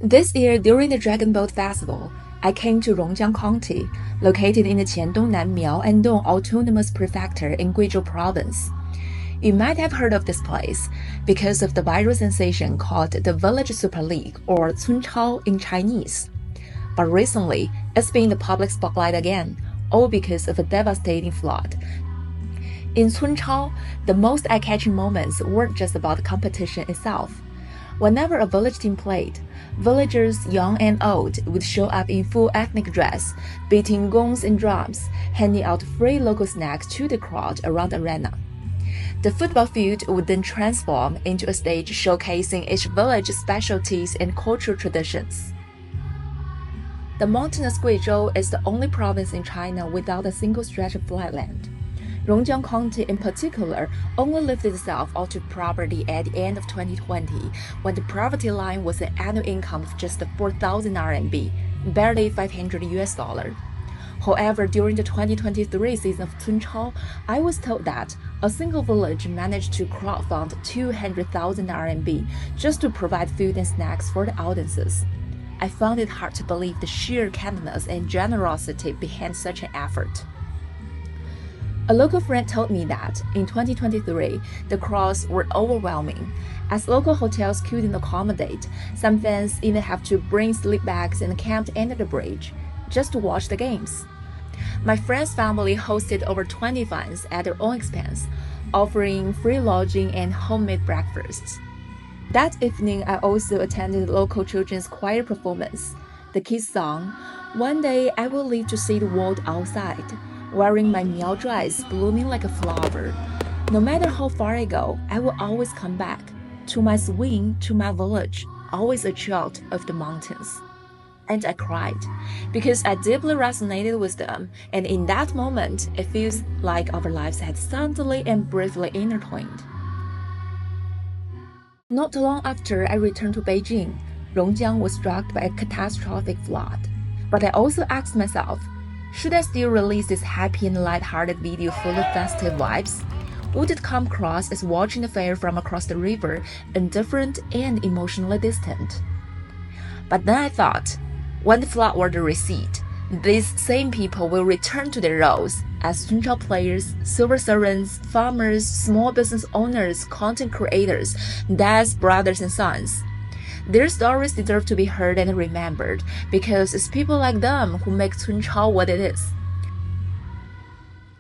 This year, during the Dragon Boat Festival, I came to Rongjiang County, located in the Qiandongnan Miao Andong Autonomous Prefecture in Guizhou Province. You might have heard of this place because of the viral sensation called the Village Super League, or Cun Chao in Chinese. But recently, it's been in the public spotlight again, all because of a devastating flood. In Cun Chao, the most eye-catching moments weren't just about the competition itself. Whenever a village team played, villagers young and old would show up in full ethnic dress, beating gongs and drums, handing out free local snacks to the crowd around the arena. The football field would then transform into a stage showcasing each village's specialties and cultural traditions. The mountainous Guizhou is the only province in China without a single stretch of flatland. Rongjiang County in particular only lifted itself out of poverty at the end of 2020, when the poverty line was an annual income of just 4,000 RMB, barely $500. However, during the 2023 season of Cun Chao, I was told that a single village managed to crowdfund 200,000 RMB just to provide food and snacks for the audiences. I found it hard to believe the sheer kindness and generosity behind such an effort. A local friend told me that in 2023, the crowds were overwhelming. As local hotels couldn't accommodate, some fans even have to bring sleep bags and camp under the bridge just to watch the games. My friend's family hosted over 20 fans at their own expense, offering free lodging and homemade breakfasts. That evening, I also attended the local children's choir performance. The kids sang, "One day I will live to see the world outside," wearing my Miao dress blooming like a flower. No matter how far I go, I will always come back to my swing, to my village, always a child of the mountains. And I cried because I deeply resonated with them, and in that moment, it feels like our lives had suddenly and briefly intertwined. Not long after I returned to Beijing, Rongjiang was struck by a catastrophic flood. But I also asked myself, should I still release this happy and light-hearted video full of festive vibes? Would it come across as watching the fair from across the river, indifferent and emotionally distant? But then I thought, when the flood water recedes, these same people will return to their roles as Cun Chao players, civil servants, farmers, small business owners, content creators, dads, brothers, and sons. Their stories deserve to be heard and remembered because it's people like them who make Cun Chao what it is.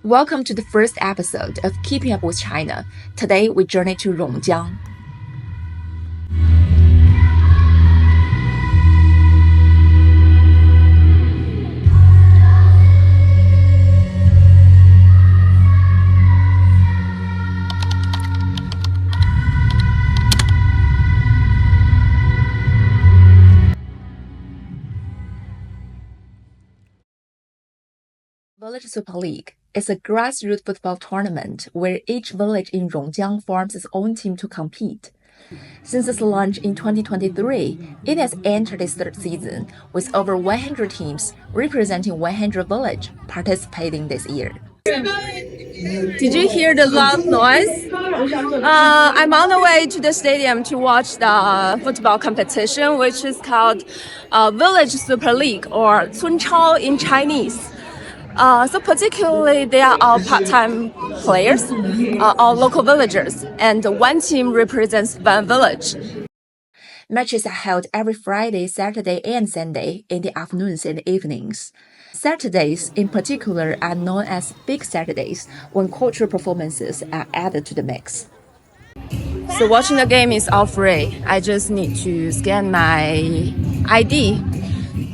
Welcome to the first episode of Keeping Up with China. Today we journey to Rongjiang. Village Super League is a grassroots football tournament where each village in Rongjiang forms its own team to compete. Since its launch in 2023, it has entered its third season with over 100 teams representing 100 villages participating this year. Did you hear the loud noise? I'm on the way to the stadium to watch the football competition, which is called Village Super League, or Cun Chao in Chinese. So particularly, they are all part-time players, all local villagers, and one team represents one village. Matches are held every Friday, Saturday, and Sunday in the afternoons and evenings. Saturdays, in particular, are known as Big Saturdays, when cultural performances are added to the mix. So watching the game is all free. I just need to scan my ID.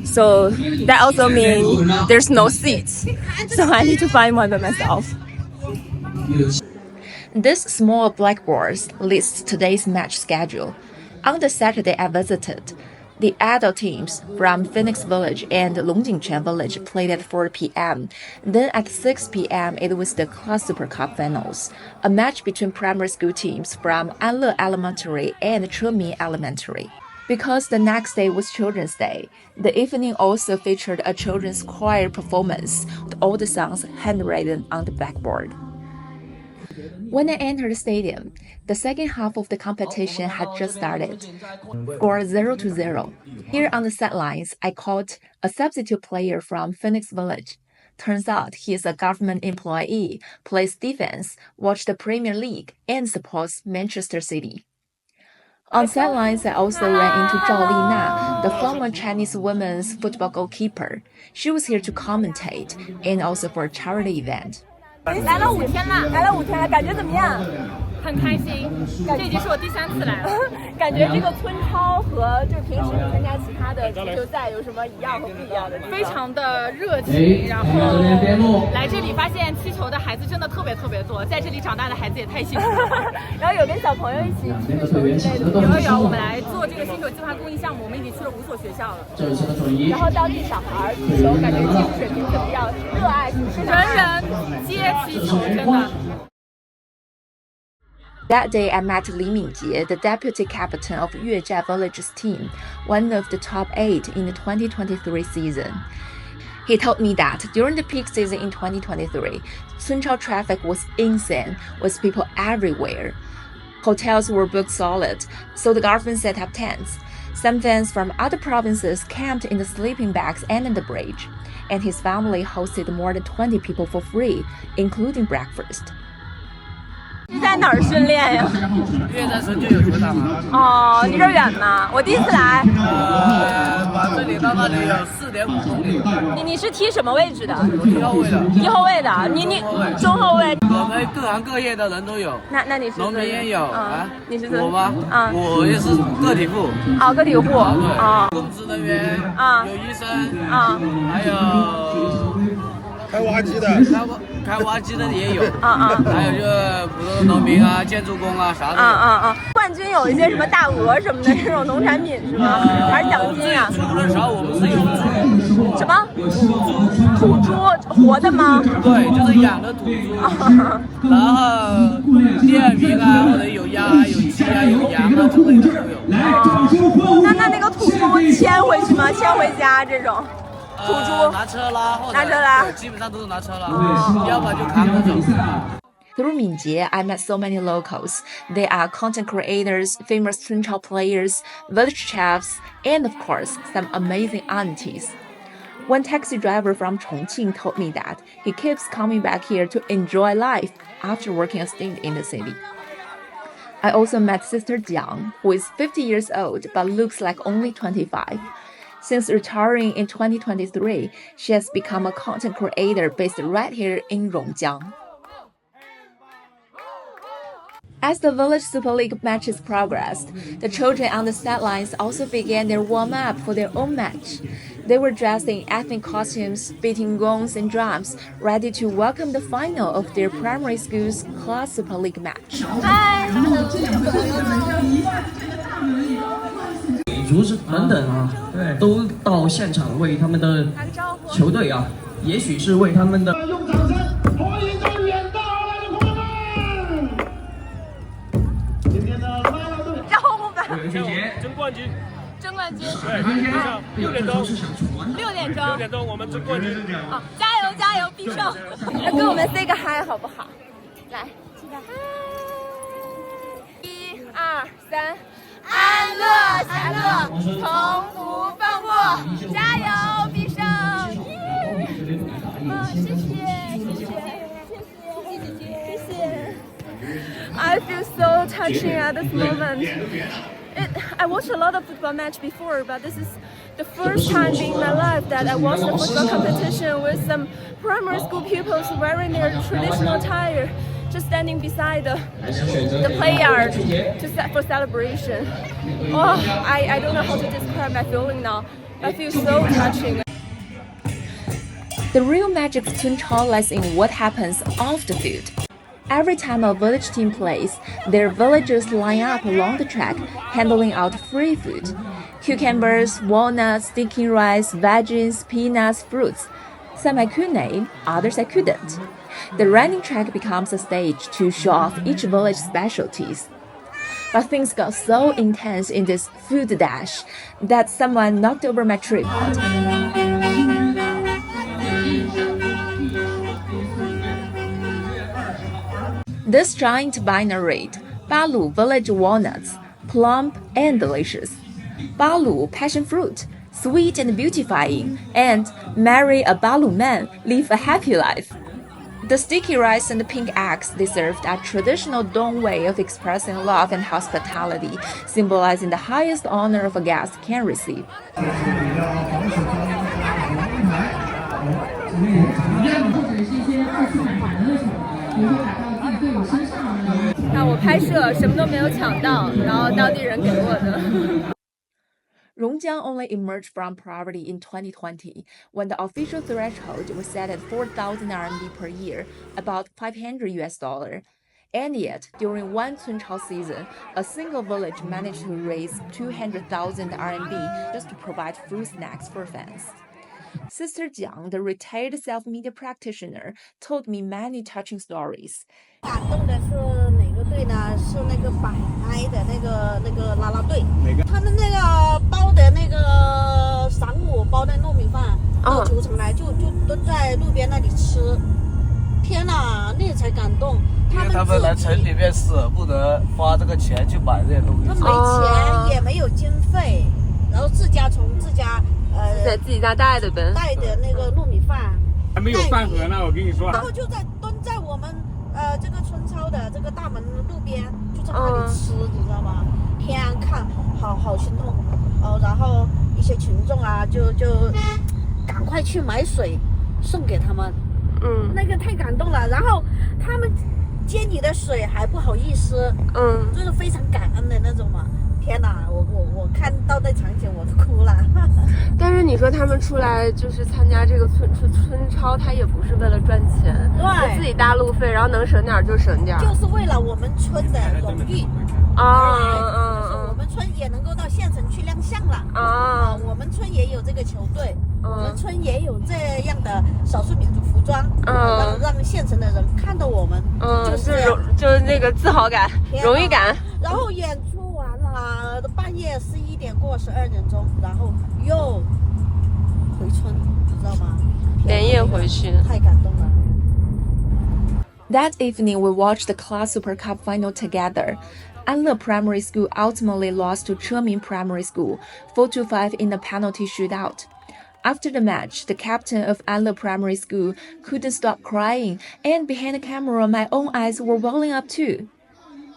So that also means there's no seats. So I need to find one by myself. This small blackboard lists today's match schedule. On the Saturday I visited, the adult teams from Phoenix Village and Rongjiang Village played at 4 p.m. Then at 6 p.m. it was the Class Super Cup Finals, a match between primary school teams from Anle Elementary and Chumi Elementary. Because the next day was Children's Day, the evening also featured a children's choir performance with all the songs handwritten on the blackboard. When I entered the stadium, the second half of the competition had just started. Score 0-0. Here on the sidelines, I caught a substitute player from Phoenix Village. Turns out he is a government employee, plays defense, watches the Premier League, and supports Manchester City. On sidelines, I also ran into Zhao Lina, the former Chinese women's football goalkeeper. She was here to commentate and also for a charity event. 来了5天了，感觉怎么样？很开心，这已经是我第3次来了。感觉这个村超和就平时参加其他的足球赛有什么一样和不一样的？非常的热情，然后来这里发现踢球的孩子真的特别多，在这里长大的孩子也太幸福了。然后有跟小朋友一起踢个球之类的。有，我们来做这个新手计划公益项目，我们已经去了5所学校了。然后当地小孩踢球，感觉技术水平特别要热爱，人人皆踢球，真的。That day, I met Li Mingjie, the deputy captain of Yuejia Village's team, one of the top 8 in the 2023 season. He told me that during the peak season in 2023, Cun Chao traffic was insane, with people everywhere. Hotels were booked solid, so the government set up tents. Some fans from other provinces camped in the sleeping bags under the bridge, and his family hosted more than 20 people for free, including breakfast. 是在哪儿训练呀？因为在深圳有球场啊。哦，离这儿远吗？我第一次来。这里到那里有4.5公里。你是踢什么位置的？我踢后卫的。踢后卫的，你中后卫。我们各行各业的人都有。那你是？农民也有啊。你是？我吗？啊，我也是个体户。哦，个体户。啊。公职人员啊，有医生啊，还有。开挖机的，开挖机的也有，还有就是普通的农民啊、建筑工啊啥的。冠军有一些什么大鹅什么的这种农产品是吗？还是奖金啊？出的时候我们是有猪。什么？土猪活的吗？对，就是养的土猪。然后第2名啊，或者有鸭、有鸡啊、有羊啊，这类的都有。那个土猪牵回去吗？牵回家这种？土猪拿车拉，基本上都是拿车拉，要么就扛着走。Through Mingjie, I met so many locals. They are content creators, famous Cun Chao players, village chefs, and of course, some amazing aunties. One taxi driver from Chongqing told me that he keeps coming back here to enjoy life after working a stint in the city. I also met Sister Jiang, who is 50 years old but looks like only 25. Since retiring in 2023, she has become a content creator based right here in Rongjiang. As the Village Super League matches progressed, the children on the sidelines also began their warm-up for their own match. They were dressed in ethnic costumes, beating gongs and drums, ready to welcome the final of their primary school's class Super League match. Hi. 主等等啊，都到现场为他们的球队啊，也许是为他们的。用掌声欢迎着远道而来的朋友们！今天的啦啦队，招呼吧。谢谢。争冠军。对，今天6点钟是想传。6点钟我们争冠军。好，加油，必胜！跟我们 say 个 hi 好不好？来，期待。1、2、3。安乐享乐，从不放过，加油必胜！谢谢。I feel so touching at this moment. I watched a lot of football match before, but this is the first time in my life that I watched a football competition with some primary school pupils wearing their traditional attire, just standing beside the play yard for celebration. Oh, I don't know how to describe my feeling now. I feel so touching. The real magic of Cun Chao lies in what happens off the field. Every time a village team plays, their villagers line up along the track, handing out free food. Cucumbers, walnuts, sticky rice, veggies, peanuts, fruits. Some I could name, others I couldn't. The running track becomes a stage to show off each village's specialties. But things got so intense in this food dash that someone knocked over my tripod. This giant binary, Balu village walnuts, plump and delicious. Balu passion fruit, sweet and beautifying, and marry a Balu man, live a happy life. The sticky rice and pink eggs they served are traditional Dong way of expressing love and hospitality, symbolizing the highest honor of a guest can receive. 那我拍摄什么都没有抢到，然后当地人给我的。Rongjiang only emerged from poverty in 2020 when the official threshold was set at 4,000 RMB per year, about $500. And yet, during one Cun Chao season, a single village managed to raise 200,000 RMB just to provide fruit snacks for fans. Sister Jiang, the retired self-media practitioner, told me many touching stories. 感动的是哪个队呢？是那个百哀的那个啦啦队。哪个？他们那个包的那个晌午包的糯米饭，到球场来就蹲在路边那里吃。天哪，那才感动。他们来城里面舍不得花这个钱去买这些东西。他没钱，也没有经费，然后自家在自己家带的呗，带的那个糯米饭，还没有饭盒呢，我跟你说。然后就蹲在我们这个村超的这个大门路边，就在那里吃，你知道吗？天啊，看好心痛哦。然后一些群众啊，就赶快去买水送给他们，那个太感动了。然后他们接你的水还不好意思，就是非常感恩的那种嘛。天哪，我看到那场景我都哭了。但是你说他们出来就是参加这个村超，他也不是为了赚钱，对，自己搭路费，然后能省点就省点，就是为了我们村的荣誉我们村也能够到县城去亮相了我们村也有这个球队，我们村也有这样的少数民族服装，让县城的人看到我们，就是那个自豪感、荣誉感。然后演出完了，半夜11点过12点钟，然后又回村，你知道吗？连夜回去，太感动了。That evening, we watched the Class Super Cup final together. Anle Primary School ultimately lost to Cheming Primary School 4-5 in a penalty shootout. After the match, the captain of Anle Primary School couldn't stop crying, and behind the camera, my own eyes were welling up too.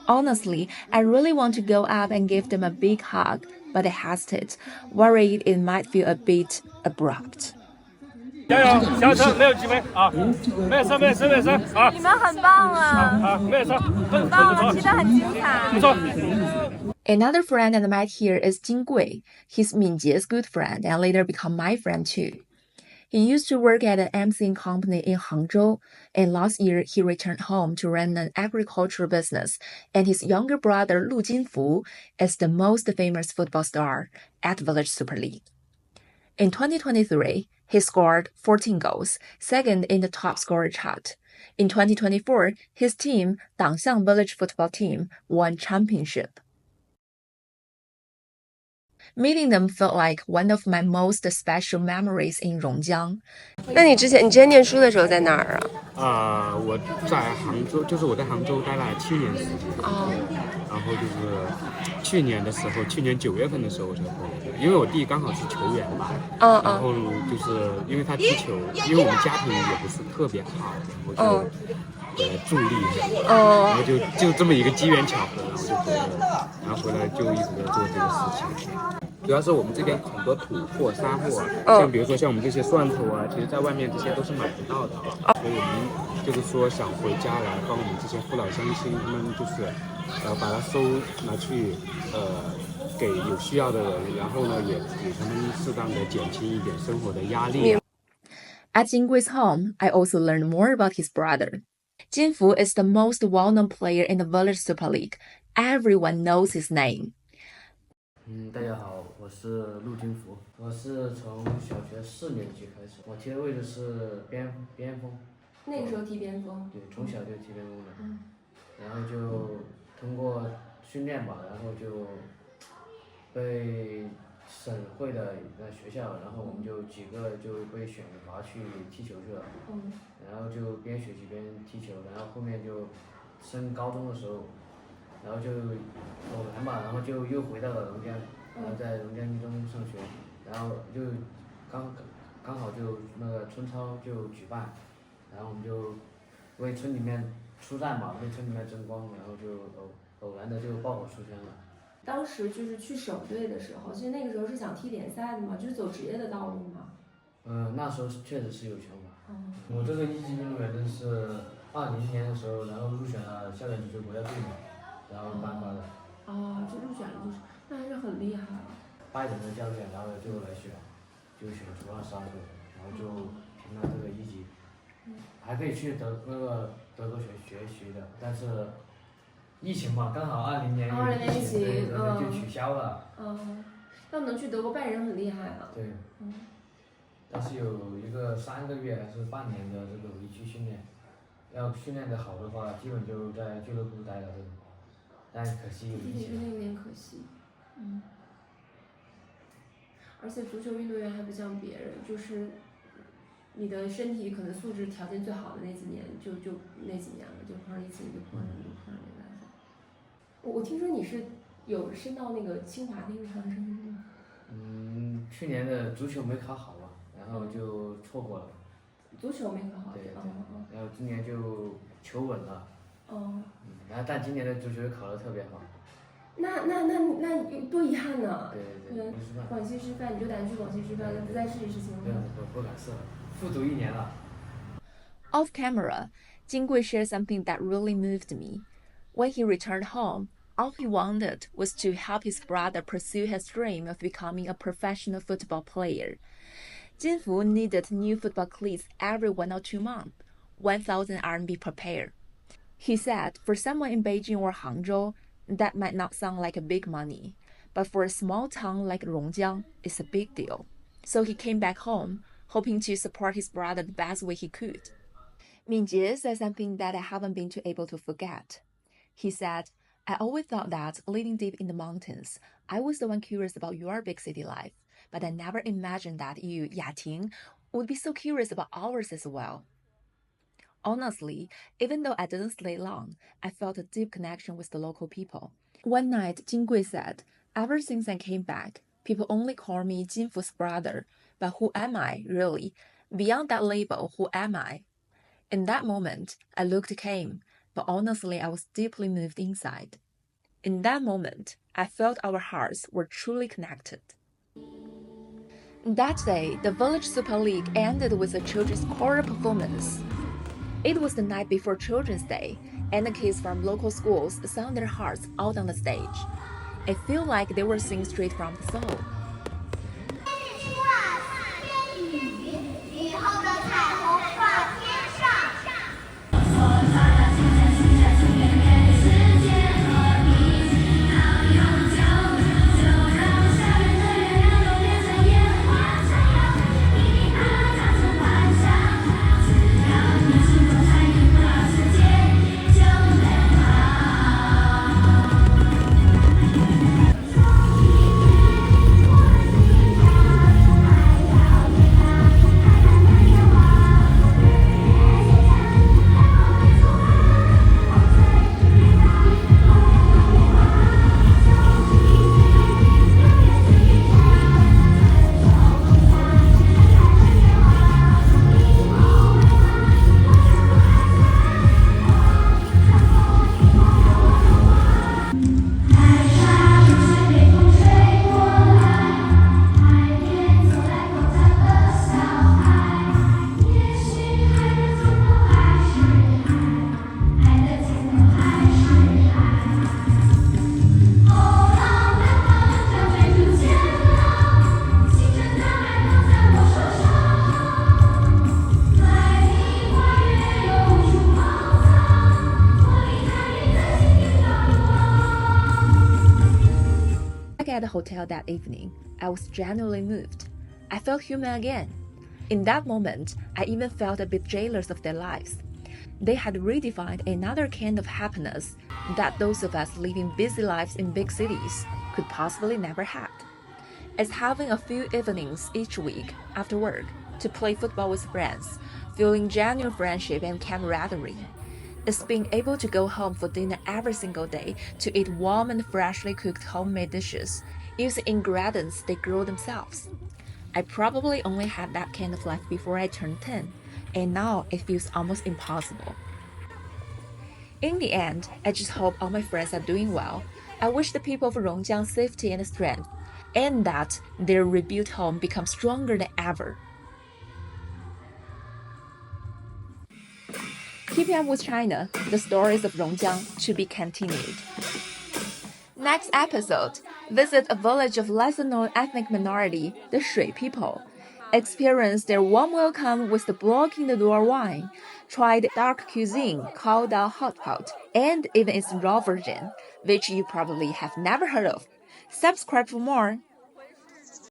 Honestly, I really want to go up and give them a big hug, but I hesitate, worried it might feel a bit abrupt. 加油，下车没有积分啊，没事啊。你们很棒啊！没事，很棒啊，踢得很精彩。不错。Another friend I met here is Jin Gui. He's Minjie's good friend and later become my friend too. He used to work at an MCing company in Hangzhou, and last year he returned home to run an agricultural business, and his younger brother Lu Jinfu is the most famous football star at Village Super League. In 2023, he scored 14 goals, second in the top scorer chart. In 2024, his team, Dangxiang Village Football Team, won championship. Meeting them felt like one of my most special memories in Rongjiang. 那你之前念书的时候在哪儿啊？我在杭州，就是我在杭州待了7年时间。然后就是去年9月份的时候我才回来的，因为我弟刚好是球员嘛。然后就是因为他踢球，因为我们家庭也不是特别好，我就回来助力一下。然后就这么一个机缘巧合，然后就回来了。然后回来就一直在做这个事情。主要是我们这边很多土货、沙货，像比如说像我们这些蒜头啊，其实在外面这些都是买不到的，所以我们就是说想回家来帮我们这些父老乡亲，他们就是把它拿去给有需要的人，然后呢也给他们适当的减轻一点生活的压力。At Jinggui's home, I also learned more about his brother. Jinfu is the most well-known player in the Village Super League. Everyone knows his name. 大家好，我是陆金福，我是从小学4年级开始，我踢的位置是边锋。那个时候踢边锋？对，从小就踢边锋的。然后就通过训练吧，然后就被省会的学校，然后我们就几个就被选拔去踢球去了。然后就边学习边踢球，然后后面就升高中的时候，然后就偶然嘛，然后就又回到了榕江，然后在榕江一中上学，然后就刚好就那个春操就举办，然后我们就为村里面出战嘛，为村里面争光，然后就偶然的就爆火出圈了。当时就是去省队的时候，其实那个时候是想踢联赛的嘛，就是走职业的道路嘛。那时候确实是有想法。我这个一级运动员真是20年的时候，然后入选了校园足球国家队嘛，然后颁发的。就入选了，就是那还是很厉害了。拜仁的教练，然后就来选，就选出了3个，然后就评了这个一级，还可以去德国学习的，但是疫情嘛，刚好20年有疫情，对，就取消了。要能去德国拜仁很厉害啊。对。但是有一个3个月还是半年的这个回去训练，要训练的好的话，基本就在俱乐部待了，但可惜有疫情。有点可惜。而且足球运动员还不像别人，就是你的身体可能素质条件最好的那几年，就那几年了，就碰上疫情就碰上没办法。我听说你是有升到那个清华那个上升吗？去年的足球没考好嘛，然后就错过了。足球没考好。对。然后今年就求稳了。然后但今年的足球考得特别好。那多遗憾呢。对。广西师范，你就胆去广西师范，不再试一试行吗？对，不敢试了，复读1年了。Off camera, Jingui shared something that really moved me. When he returned home, all he wanted was to help his brother pursue his dream of becoming a professional football player. Jinfu needed new football cleats every 1 or 2 months, 1,000 RMB per pair. He said for someone in Beijing or Hangzhou, that might not sound like a big money, but for a small town like Rongjiang, it's a big deal. So he came back home, hoping to support his brother the best way he could. Mingjie said something that I haven't been able to forget. He said, I always thought that living deep in the mountains, I was the one curious about your big city life, but I never imagined that you, Yating, would be so curious about ours as well. Honestly, even though I didn't stay long, I felt a deep connection with the local people. One night, Jingui said, ever since I came back, people only call me Jinfu's brother, but who am I, really? Beyond that label, who am I? In that moment, I looked calm, but honestly, I was deeply moved inside. In that moment, I felt our hearts were truly connected. That day, the Village Super League ended with a children's choral performance. It was the night before Children's Day, and the kids from local schools sang their hearts out on the stage. It felt like they were singing straight from the soul. At the hotel that evening, I was genuinely moved. I felt human again. In that moment, I even felt a bit jealous of their lives. They had redefined another kind of happiness that those of us living busy lives in big cities could possibly never have. It's having a few evenings each week after work to play football with friends, feeling genuine friendship and camaraderie. is being able to go home for dinner every single day to eat warm and freshly cooked homemade dishes, using ingredients they grow themselves. I probably only had that kind of life before I turned 10, and now it feels almost impossible. In the end, I just hope all my friends are doing well. I wish the people of Rongjiang safety and strength, and that their rebuilt home becomes stronger than ever. Keeping up with China, the stories of Rongjiang to be continued. Next episode, visit a village of lesser-known ethnic minority, the Shui people. Experience their warm welcome with the block-in-the-door wine. Try the dark cuisine called the heartfelt, and even its raw version, which you probably have never heard of. Subscribe for more.